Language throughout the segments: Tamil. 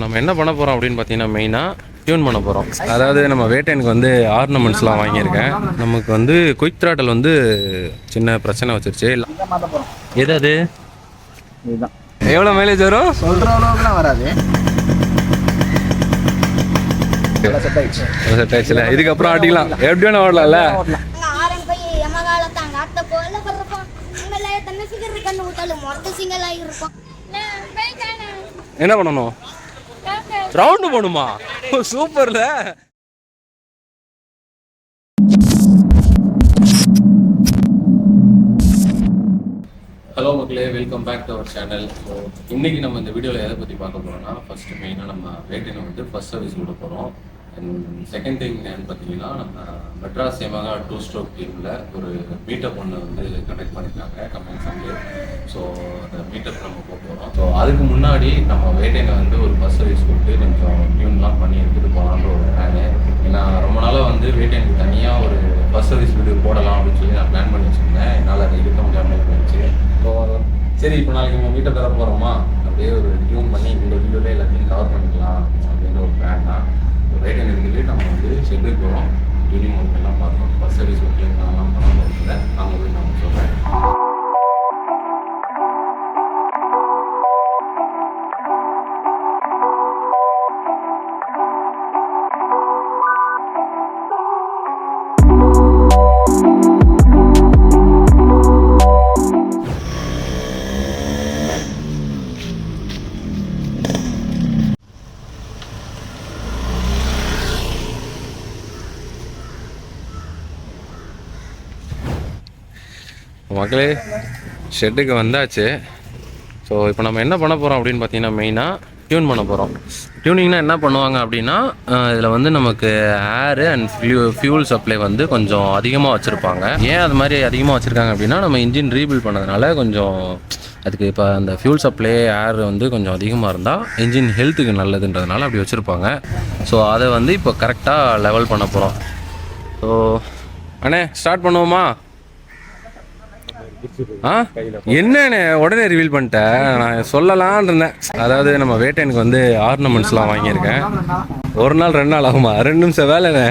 நம்ம என்ன பண்ண போகிறோம் அப்படின்னு பார்த்தீங்கன்னா மெயினாக டியூன் பண்ண போகிறோம். அதாவது நம்ம வேட்டைனுக்கு வந்து ஆர்னமெண்ட்ஸ்லாம் வாங்கியிருக்கேன். நமக்கு வந்து குயிக் த்ராட்டல் வந்து சின்ன பிரச்சனை வச்சிருச்சு. எது அது இதுதான் எவ்வளோ மைலேஜ் வரும்? சொல்கிற அளவுக்குலாம் வராது. செட் ஆயிடுச்சுல, இதுக்கப்புறம் ஆட்டிக்கலாம். எப்படி வேணா ஓடலாம்ல. என்ன பண்ணணும்? ரவுண்டு போணுமா? சூப்பர்ல. ஹலோ மக்களே, welcome back to our channel. So இன்றைக்கி நம்ம இந்த வீடியோவில் எதை பற்றி பார்க்க போகிறோம்னா, ஃபஸ்ட்டு மெயினாக நம்ம வேட்டைனை வந்து ஃபஸ்ட் சர்வீஸ் விட போகிறோம். அண்ட் செகண்ட் திங் என்னன்னு பார்த்தீங்கன்னா, நம்ம மெட்ராஸ் யமஹா 2 ஸ்ட்ரோக் டீமில் ஒரு மீட்டப் ஒன்று வந்து கண்டக்ட் பண்ணியிருக்காங்க கம்மிங் சண்டே. ஸோ அந்த மீட்டப் நம்ம போக போகிறோம். ஸோ அதுக்கு முன்னாடி நம்ம வேட்டைனை வந்து ஒரு ஃபஸ்ட் சர்வீஸ் விட்டு கொஞ்சம் டியூன்லாம் பண்ணி எடுத்துகிட்டு போகலான்ற ஒரு பிளானு. ஏன்னா ரொம்ப நாளாக வந்து வேட்டைனுக்கு தனியாக ஒரு ஃபஸ்ட் சர்வீஸ் வீடியோ போடலாம் அப்படின்னு சொல்லி நான் பிளான் பண்ணி வச்சுருந்தேன். என்னால் அதை இருக்க முடியாமல் போயிடுச்சு. சரி, இப்போ நாளைக்கு நம்ம வீட்டை தர போகிறோமா, அப்படியே ஒரு டியூன் பண்ணி இந்த வீடியோவில் எல்லாத்தையும் கவர் பண்ணிக்கலாம் அப்படின்ற ஒரு பிளான் தான். ரைட் இருந்துட்டு நம்ம வந்து ஷெட்டுக்கு போகிறோம். டியூனிங் ஒர்க் எல்லாம் பார்க்கணும். பஸ் சர்வீஸ் ஒர்க் எல்லாம் பண்ண போகிறதில்ல. அவங்க போய் நான் சொல்கிறேன். மக்களே, ஷெட்டுக்கு வந்தாச்சு. ஸோ இப்போ நம்ம என்ன பண்ண போகிறோம் அப்படின்னு பார்த்தீங்கன்னா, மெயினாக டியூன் பண்ண போகிறோம். டியூனிங்னா என்ன பண்ணுவாங்க அப்படின்னா, இதில் வந்து நமக்கு ஏரு அண்ட் ஃபியூல் சப்ளை வந்து கொஞ்சம் அதிகமாக வச்சுருப்பாங்க. ஏன் அது மாதிரி அதிகமாக வச்சுருக்காங்க அப்படின்னா, நம்ம இன்ஜின் ரீபில்ட் பண்ணதுனால கொஞ்சம் அதுக்கு இப்போ அந்த ஃபியூல் சப்ளை ஏர் வந்து கொஞ்சம் அதிகமாக இருந்தால் இன்ஜின் ஹெல்த்துக்கு நல்லதுன்றதுனால அப்படி வச்சுருப்பாங்க. ஸோ அதை வந்து இப்போ கரெக்டாக லெவல் பண்ண போகிறோம். ஸோ அண்ணே, ஸ்டார்ட் பண்ணுவோமா? என்னன்னு உடனே ரிவீல் பண்ணிட்டேன். நான் சொல்லலான் இருந்தேன். அதாவது நம்ம வேட்டைனுக்கு வந்து ஆர்னமெண்ட்ஸ்லாம் வாங்கியிருக்கேன். ஒரு நாள் 2 நாள் ஆகுமா? 2 நிமிஷம் வேலைண்ணே.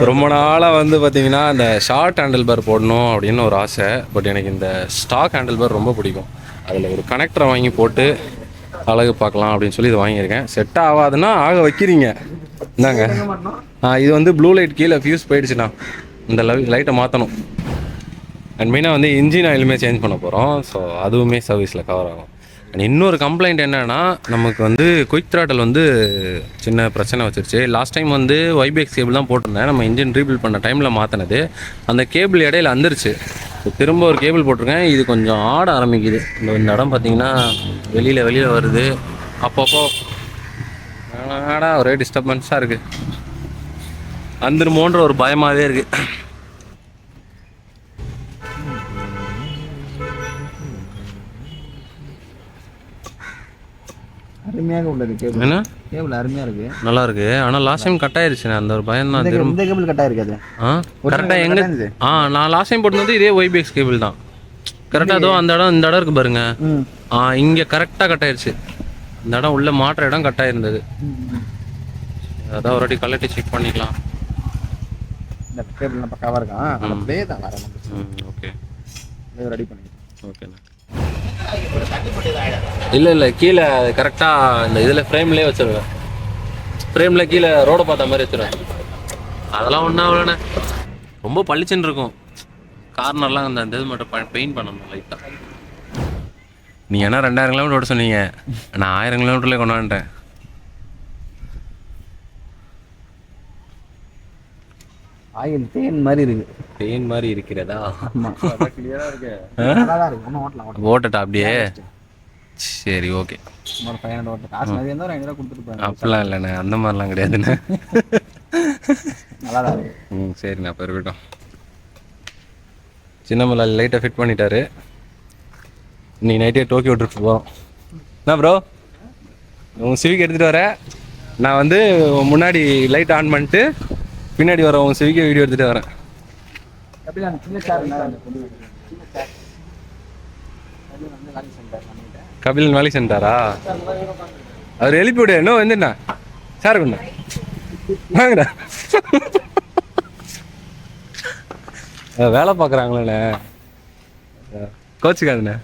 ரொம்ப நாளாக வந்து பார்த்தீங்கன்னா இந்த ஷார்ட் ஹேண்டில் பார் போடணும் அப்படின்னு ஒரு ஆசை. பட் எனக்கு இந்த ஸ்டாக் ஹேண்டில் பார் ரொம்ப பிடிக்கும். அதில் ஒரு கனெக்டரை வாங்கி போட்டு அழகு பார்க்கலாம் அப்படின்னு சொல்லி இது வாங்கியிருக்கேன். செட் ஆகாதுன்னா ஆக வைக்கிறீங்க. இந்தாங்க. இது வந்து ப்ளூ லைட் கீழே ஃபியூஸ் போயிடுச்சுண்ணா. இந்த லைட்டை மாற்றணும். அண்ட் மெயினாக வந்து இன்ஜின் ஆயிலுமே சேஞ்ச் பண்ண போகிறோம். ஸோ அதுவுமே சர்வீஸில் கவர் ஆகும். அண்ட் இன்னொரு கம்ப்ளைண்ட் என்னென்னா, நமக்கு வந்து குயிக் த்ராட்டல் வந்து சின்ன பிரச்சனை வச்சிருச்சு. லாஸ்ட் டைம் வந்து வைபேக்ஸ் கேபிள் தான் போட்டிருந்தேன். நம்ம இன்ஜின் ரீபில்ட் பண்ண டைமில் மாற்றினது. அந்த கேபிள் இடையில வந்துருச்சு. ஸோ திரும்ப ஒரு கேபிள் போட்டிருக்கேன். இது கொஞ்சம் ஆட ஆரம்பிக்குது. இந்த இடம் பார்த்திங்கன்னா வெளியில் வருது. அப்பப்போ ஒரே டிஸ்டர்பன்ஸாக இருக்குது. வந்துருமோன்ற ஒரு பயமாகவே இருக்குது. அருமையாக உள்ளது கேபிள். என்ன கேபிள் அருமையாக இருக்குது, நல்லா இருக்குது. ஆனால் லாஸ்ட் டைம் கட் ஆயிடுச்சு. அந்த ஒரு பயம் தான். இந்த கேபிள் கட் ஆயிருக்காது. கரெக்டாக எங்கே? நான் லாஸ்ட் டைம் போட்டுனது இதே ஒய்பிஎக்ஸ் கேபிள் தான். கரெக்டாக அதோ அந்த இடம், இந்த இடம் இருக்குது பாருங்க. இங்கே கரெக்டாக கட் ஆயிடுச்சு. இந்த இடம் உள்ள மாற்ற இடம் கட் ஆயிருந்தது. அதான் ஒரு வாட்டி கலட்டி செக் பண்ணிக்கலாம். இந்த கேபிள் நம்ம கவர் இருக்கான். அப்படியே தான் வரணும். ஓகே, ரெடி பண்ணிக்கலாம். ஓகேண்ணா. இல்லை கீழே கரெக்டாக இந்த இதில் ஃப்ரேம்லேயே வச்சுருவேன். ஃப்ரேமில் கீழே ரோடை பார்த்த மாதிரி வச்சுருவேன். அதெல்லாம் ஒன்றும் அவ்வளோண்ணே. ரொம்ப பளிச்சுன்னு இருக்கும். கார்னர்லாம் அந்த இது மட்டும் பெயிண்ட் பண்ணணும் லைட்டாக. நீங்கள் என்ன 2000 கிலோமீட்டர் ஓட சொன்னீங்க, நான் 1000 கிலோமீட்டர்லேயே கொண்டாண்டேன். ஆயில் தேன் மாதிரி இருக்கு. தேன் மாதிரி இருக்கிறதா? ஓட்டட்டா அப்படியே? சரி, ஓகே. அப்படிலாம் இல்லைண்ணே, அந்த மாதிரிலாம் கிடையாதுண்ணே. சரிண்ணா, இப்போ இருக்கட்டும். சின்ன மலை லைட்டை ஃபிட் பண்ணிட்டாரு. இன்னைக்கு நைட்டே டோக்கியோ ட்ரிப் போகிறோம். என்ன ப்ரோ, உங்கள் சிவிக் எடுத்துகிட்டு வரேன். நான் வந்து முன்னாடி லைட் ஆன் பண்ணிட்டு பின்னாடி வர உங்கள் சிவிக்கை வீடியோ எடுத்துகிட்டு வரேன். கபிலன் வேலைக்கு சென்றாரா? அவர் எழுப்பி விடு. இன்னும் வந்துண்ணா சார் கொண்டா வாங்கடா. வேலை பார்க்குறாங்களே கோச்சுக்காதுண்ணே.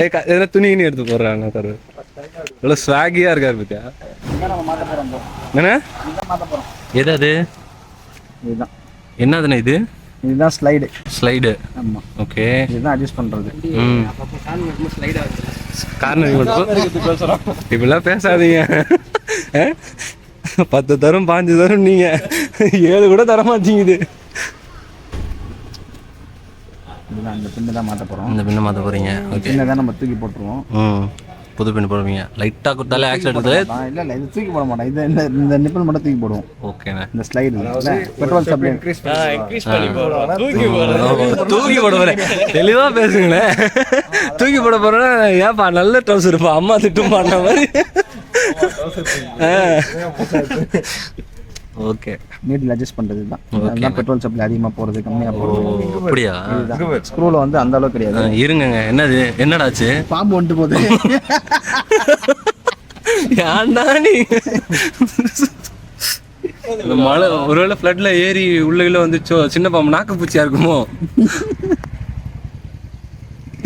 எதனா துணின்னு எடுத்து போடுறாங்க சார். இவ்வளோ ஸ்வாகியாக இருக்காரு பத்தியா. என்னண்ணே எது அது? இதுதான் என்னதுண்ணே இது? இதுதான் ஸ்லைடு. ஸ்லைடு. ஆமாம், ஓகே. இதுதான் அட்ஜஸ்ட் பண்ணுறது. காரணம் இப்படிலாம் பேசாதீங்க. 10 தரும் 5 தரும், நீங்க 7 கூட தர மாட்டீங்குது. இதுதான் இந்த பின்னு தான் மாற்ற போகிறோம். இந்த பின்ன மாற்ற போறீங்க. ஓகே. பின்னை தான் நம்ம தூக்கி போட்டுருவோம். புது பின் போடுவீங்க. லைட்டாக கொடுத்தாலே ஆக்சிடென்ட். இல்லை இல்லை, இது தூக்கி போட மாட்டோம். இது இந்த நிப்பிள் மட்டும் தூக்கி போடுவோம். ஓகேண்ணே. இந்த ஸ்லைடு பெட்ரோல் சப்ளை தூக்கி போட போறேன். தெளிவா பேசுங்களேன். தூக்கி போட போறேன்னா ஏன்பா நல்ல ட்ரௌசர் இருப்பா, அம்மா திட்டும் பண்ண மாதிரி. ஓகே. நீட்டில் அட்ஜஸ்ட் பண்ணுறது தான். அதுதான் பெட்ரோல் சப்ளை அதிகமாக போகிறது, கம்மியாக போகிறது. அப்படியா? ஸ்க்ரூவில் வந்து அந்த அளவுக்கு கிடையாது. இருங்கங்க. என்னது? என்னடாச்சு? பாம்பு வந்துட்டு போகுது. ஏன்டா நீ மழை ஒருவேளை ஃப்ளட்ல ஏறி உள்ள வந்துச்சோ, சின்ன பாம்பு நாக்கு பூச்சியா இருக்குமோ?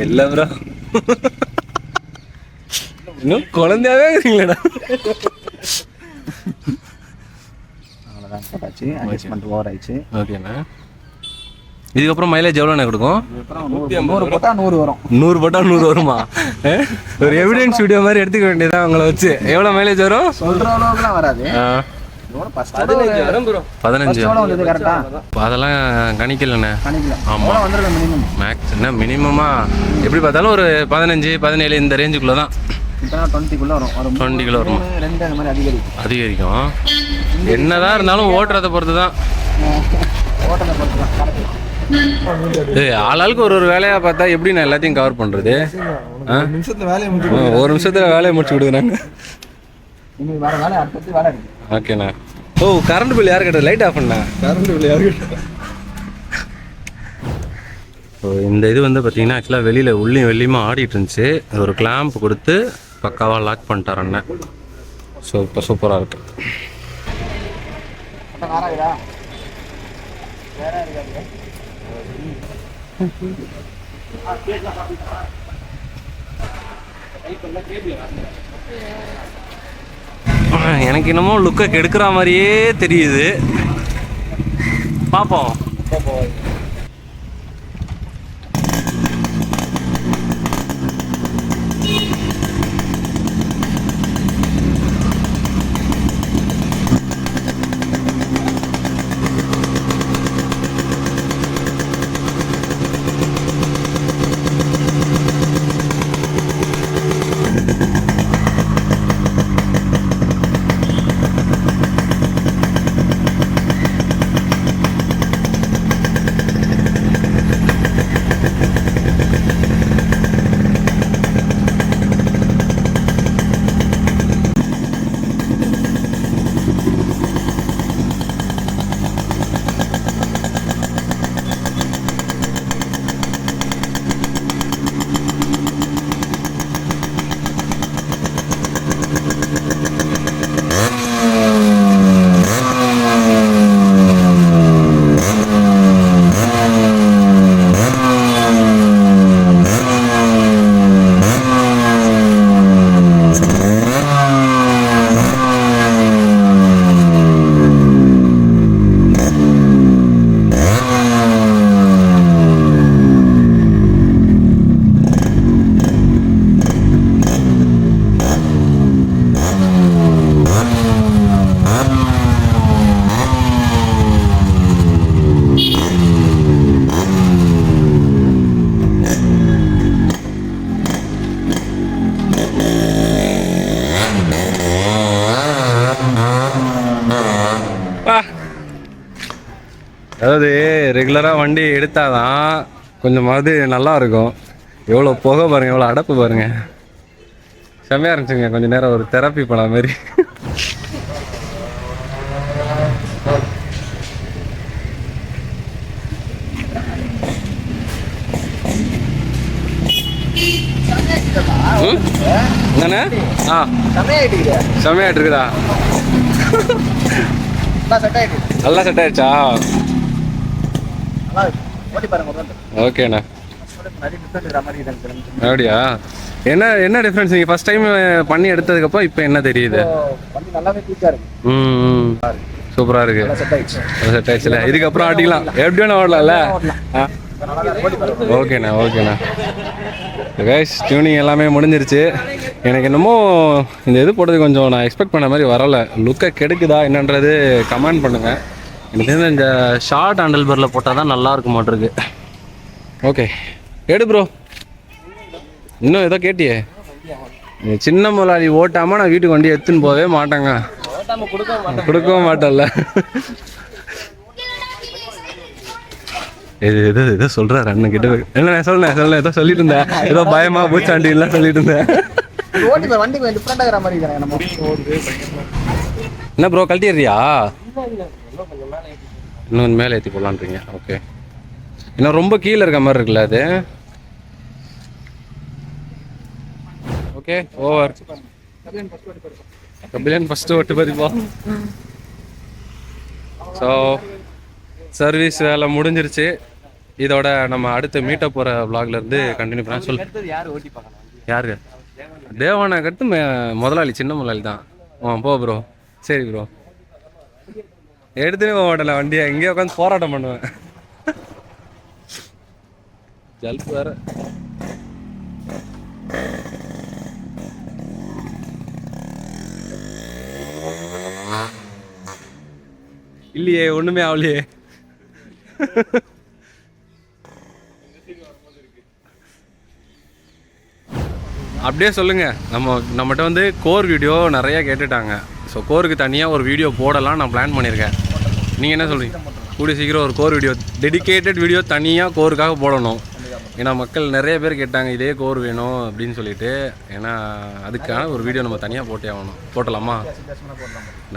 இல்ல ப்ரோ, இன்னும் குழந்தையாவே இருக்கீங்களா? அவ்வளோதான், போட்டாச்சு. அட்ஜஸ்ட்மெண்ட் ஓவர் ஆயிடுச்சு. ஓகேண்ணா. இதுக்கப்புறம் மைலேஜ் எவ்வளோண்ணே கொடுக்கும்? 100 போட்டால் 100 வரும். 100 போட்டால் 100 வருமா? ஒரு எவிடன்ஸ் வீடியோ மாதிரி எடுத்துக்க வேண்டியதான் அவங்கள வச்சு. எவ்வளோ மைலேஜ் வரும்? சொல்கிற அளவுக்குலாம் வராது. 15 கரெக்டா? அதெல்லாம் கணிக்கலண்ணே. ஆமாம், வந்துடும் மினிமம். மேக்ஸ் என்ன மினிமமா எப்படி பார்த்தாலும் ஒரு 15 17 இந்த ரேஞ்சுக்குள்ளே தான். இப்போ 20 வரும். 20 கிலோ வரும். 2 அந்த மாதிரி அதிகரிக்கும். என்னதான் இருந்தாலும் ஓட்டுறதை பொறுத்து தான். ஓட்டத்தை பொறுத்து தான். ஆளாளுக்கு ஒரு வேலையாக பார்த்தா எப்படி நான் எல்லாத்தையும் கவர் பண்ணுறது? ஒரு நிமிஷத்தில் வேலையை முடிச்சு கொடுக்குறாங்க. இன்னும் வேறு வேலை, அடுத்தது வேலை இருக்குது. ஓகேண்ணா. ஓ, கரண்ட் பில் யார் கேட்டது? லைட் ஆஃப் பண்ணா? கரண்ட் பில் யார் கேட்டது? ஸோ இந்த இது வந்து பார்த்தீங்கன்னா ஆக்சுவலாக வெளியில் உள்ளேயும் வெளியுமா ஆடிட்டு இருந்துச்சு. ஒரு கிளாம்ப் கொடுத்து பக்காவாக லாக் பண்ணிட்டார் அண்ணன். ஸோ இப்போ சூப்பராக இருக்கு. எனக்கு என்னமோ லுக்கை கெடுக்கிற மாதிரியே தெரியுது. பார்ப்போம். அதாவது ரெகுலராக வண்டி எடுத்தாதான் கொஞ்சமாவது நல்லா இருக்கும். எவ்வளோ புகை பாருங்கள், எவ்வளோ அடப்பு பாருங்கள். செம்மையாக இருந்துச்சுங்க. கொஞ்சம் நேரம் ஒரு தெரப்பி பண்ண மாதிரி. என்னண்ணே? ஆ செம்மையாயிட்டு செம்மையாட்டு இருக்குதா? செட் ஆயிட்டு நல்லா செட் ஆயிடுச்சா? நல்லா இருக்கு. ஓட்டி பாருங்க ஒரு வாட்டி. ஓகேண்ணா. நிறைய டிஃபரெண்ட் இருக்கிற மாதிரி இருக்கு. அப்படியா? என்ன டிஃப்ரென்ஸ் நீங்கள் ஃபர்ஸ்ட் டைம் பண்ணி எடுத்ததுக்கப்புறம் இப்போ என்ன தெரியுது? வண்டி நல்லாவே குயிக்காக இருக்கு. ம் சூப்பராக இருக்கு. நல்லா செட் ஆயிடுச்சு. செட் ஆயிடுச்சுல, இதுக்கப்புறம் ஆட்டிக்கலாம், எப்படியும் ஓடலாம்ல. ஓகேண்ணா ஓகேண்ணா. கைஸ் டியூனிங் எல்லாமே முடிஞ்சிருச்சு. எனக்கு என்னமோ இந்த இது போட்டது கொஞ்சம் நான் எக்ஸ்பெக்ட் பண்ண மாதிரி வரலை. லுக்கை கெடுக்குதா என்னன்றது கமெண்ட் பண்ணுங்கள். எனக்கு தெரிஞ்ச இந்த ஷார்ட் ஹேண்டில் பரில் போட்டால் தான் நல்லா இருக்க மாட்டிருக்கு. ஓகே எடு ப்ரோ. இன்னும் ஏதோ கேட்டியே? நீ சின்ன முதலாளி ஓட்டாமல் நான் வீட்டுக்கு வண்டி எடுத்துன்னு போகவே மாட்டேங்க. கொடுக்கவும் மாட்டேன்ல. ஏதோ சொல்கிறாரு அண்ணன் கிட்ட. என்ன சொல்லேன் ஏதோ சொல்லிட்டு இருந்தேன். ஏதோ பயமா பூச்சாண்டிலாம் சொல்லிட்டு இருந்தேன். வண்டி டிஃப்ரெண்டாக இருக்கிற மாதிரி என்ன ப்ரோ கழட்டிடுறியா? இன்னும் மேலே ஏற்றி போடலான்றீங்க. ஓகே இன்னும் ரொம்ப கீழே இருக்க மாதிரி இருக்குல்ல அது. Okay over. கபிலன் ஃபஸ்ட்டு ஓட்டு பதிப்பா. ஸோ சர்வீஸ் வேலை முடிஞ்சிருச்சு. இதோட நம்ம அடுத்த மீட்டப் போகிற விளாக்லேருந்து கண்டினியூ பண்ண சொல்லு. யாருக்கு? தேவானா கட்டு முதலாளி, சின்ன முதலாளி தான். போ ப்ரோ. சரி ப்ரோ. எடுத்துன்னு போக மாட்டேன் வண்டியை, எங்கேயோ உட்காந்து போராட்டம் பண்ணுவேன். ஜல்ப் வேற. இல்லையே ஒண்ணுமே ஆகலையே. அப்படியே சொல்லுங்க. நம்மகிட்ட வந்து கோர் வீடியோ நிறைய கேட்டுட்டாங்க. ஸோ கோருக்கு தனியாக ஒரு வீடியோ போடலாம் நான் பிளான் பண்ணியிருக்கேன். நீங்கள் என்ன சொல்கிறீங்க? கூடிய சீக்கிரம் ஒரு கோர் வீடியோ, டெடிக்கேட்டட் வீடியோ தனியாக கோருக்காக போடணும். ஏன்னா மக்கள் நிறைய பேர் கேட்டாங்க இதே கோர் வேணும் அப்படின்னு சொல்லிட்டு. ஏன்னா அதுக்கான ஒரு வீடியோ நம்ம தனியாக போட்டே ஆகணும். போட்டலாமா?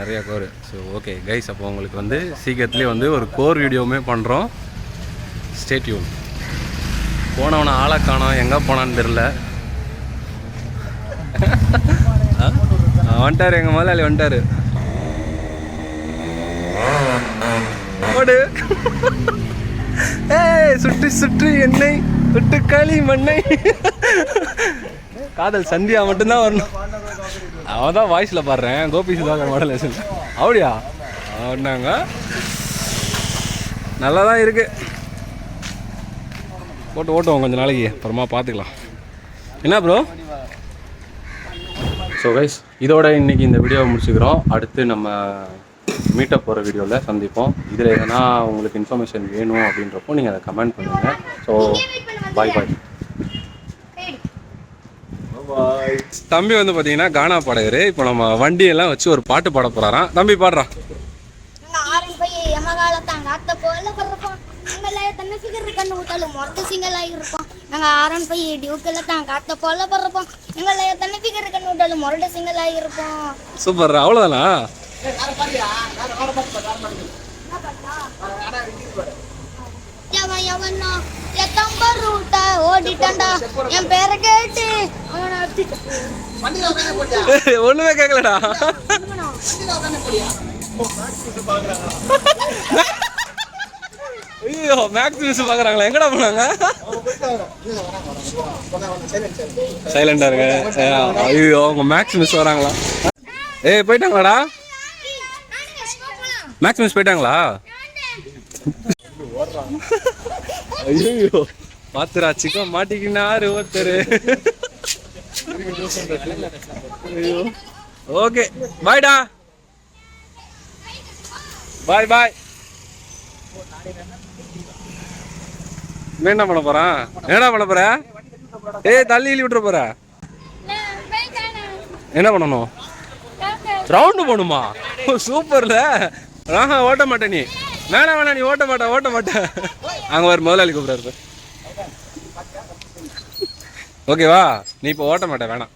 நிறையா கோர். ஸோ ஓகே கைஸ், அப்போ உங்களுக்கு வந்து சீக்கிரத்துலேயே வந்து ஒரு கோர் வீடியோவுமே பண்ணுறோம். Stay tune. போனவனை ஆளை காணோம், எங்கே போனான்னு தெரில. வந்துட்டார் எங்கள் முதலாளி வந்துட்டார். ஓடு. சுற்றி சுற்றி என்னை சுட்டு களி மண்ணை. காதல் சந்தியா மட்டும்தான் வரணும். அவன் தான் வாய்ஸில் பாடுறேன். கோபி சுதாகர் மாடல். அப்படியா? அவனாங்க நல்லா தான் இருக்கு. போட்டு ஓட்டுவோம் கொஞ்சம் நாளைக்கு, அப்புறமா பார்த்துக்கலாம். என்ன ப்ரோ? ஸோ கைஸ் இதோட இன்றைக்கி இந்த வீடியோவை முடிச்சுக்கிறோம். அடுத்து நம்ம மீட்டப் போகிற வீடியோவில் சந்திப்போம். இதில் எதனா உங்களுக்கு இன்ஃபர்மேஷன் வேணும் அப்படின்றப்போ நீங்கள் அதை கமெண்ட் பண்ணுங்கள். ஸோ பாய் பாய். தம்பி வந்து பார்த்தீங்கன்னா கானா பாடகர். இப்போ நம்ம வண்டியெல்லாம் வச்சு ஒரு பாட்டு பாட போகிறாராம். தம்பி பாடுறான். சூப்பர். அவ்வளோதானா? ஒண்ணுமே கேட்கலடா. ஐயோ மேக்ஸ் மிஸ் பாக்குறாங்களா? எங்கடா போனாங்க? சைலண்டா இருங்க. ஐயோ அவங்க மேக்ஸ் மிஸ் வராங்களா? ஏய் போயிட்டாங்களாடா? மேக்ஸ் மிஸ் போயிட்டாங்களா? ஐயோ பாத்துரா சிக்கன் மாட்டிக்கினாரு ஒருத்தரு. ஓகே பாய்டா. பாய் பாய். என்ன பண்ண போறான்? என்னடா பண்ண போற? ஏய் தள்ளி இழி விட்டுற போற. என்ன பண்ணணும்? ரவுண்டு போகணுமா? சூப்பர்ல. ஓட்ட மாட்டேன் நீ. வேணா நீ ஓட்ட மாட்டேன். அங்க ஒரு முதலாளி கூப்பிடுறாரு. ஓகேவா? நீ இப்போ ஓட்ட மாட்டேன், வேணாம்.